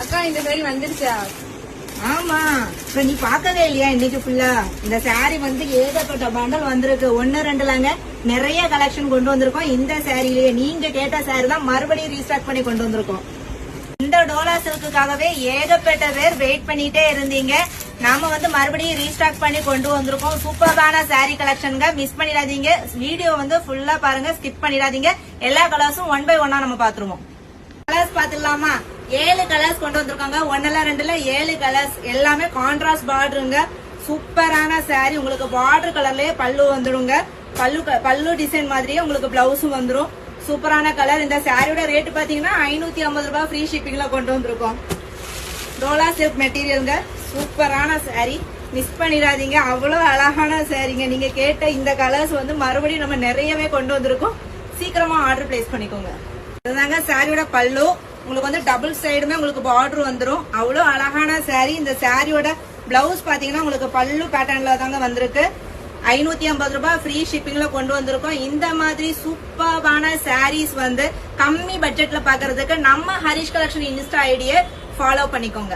அக்கா இந்த மாதிரி வந்துருச்சா? ஆமா, இப்ப நீ பாக்கவே இல்லையா இன்னைக்கு ஃபுல்லா? இந்த சாரி வந்து ஏகப்பட்ட பண்டல் வந்திருக்கு. 1 2 நிறைய கலெக்ஷன் கொண்டு வந்திருக்கோம். இந்த சாரிலேயே நீங்க கேட்ட சாரி தான் மறுபடியும் ரீஸ்டாக் பண்ணி கொண்டு வந்திருக்கோம். இந்த டோலா சில்க்குக்காகவே ஏகப்பட்ட பேர் வெயிட் பண்ணிட்டே இருந்தீங்க. நாம வந்து மறுபடியும் ரீஸ்டாக் பண்ணி கொண்டு வந்திருக்கோம். சூப்பரான சாரி கலெக்ஷனுங்க. மிஸ் பண்ணிடாதீங்க. வீடியோ வந்து ஃபுல்லா பாருங்க, ஸ்கிப் பண்ணிடாதீங்க. எல்லா கலர்ஸும் 1 by 1 நம்ம பாத்துருவோம். கலர்ஸ் பாத்துடலாமா? 7 கலர்ஸ் கொண்டு வந்திருக்காங்க. 1 2 7 கலர்ஸ். எல்லாமே கான்ட்ராஸ்ட் பார்டருங்க. சூப்பரான சாரி. உங்களுக்கு பார்டர் கலர்லயே பல்லு வந்துடுங்க. பல்லு டிசைன் மாதிரியே உங்களுக்கு பிளவுஸும் வந்துடும். சூப்பரான கலர். இந்த சாரியோட ரேட் பாத்தீங்கன்னா 550 ரூபாய் ஃப்ரீ ஷிப்பிங்ல கொண்டு வந்திருக்கோம். டோலா சில்க் மெட்டீரியலுங்க. சூப்பரான சாரி, மிஸ் பண்ணிடாதீங்க. அவ்வளவு அழகான சாரிங்க. நீங்க கேட்ட இந்த கலர்ஸ் வந்து மறுபடியும் நம்ம நிறையவே கொண்டு வந்திருக்கோம். சீக்கிரமா ஆர்டர் பிளேஸ் பண்ணிக்கோங்க. இதுதாங்க சாரியோட பல்லு. உங்களுக்கு வந்து டபுள் சைடுமே உங்களுக்கு பார்டர் வந்துடும். அவ்வளவு அழகான சாரி. இந்த சாரியோட பிளவுஸ் பாத்தீங்கன்னா உங்களுக்கு பல்லு பேட்டர்ன்ல தாங்க வந்திருக்கு. 550 ரூபாய் ஃப்ரீ ஷிப்பிங்ல கொண்டு வந்திருக்கோம். இந்த மாதிரி சூப்பரான சாரீஸ் வந்து கம்மி பட்ஜெட்ல பாக்குறதுக்கு நம்ம ஹரிஷ் கலெக்ஷன் இன்ஸ்டா ஐடியை ஃபாலோ பண்ணிக்கோங்க.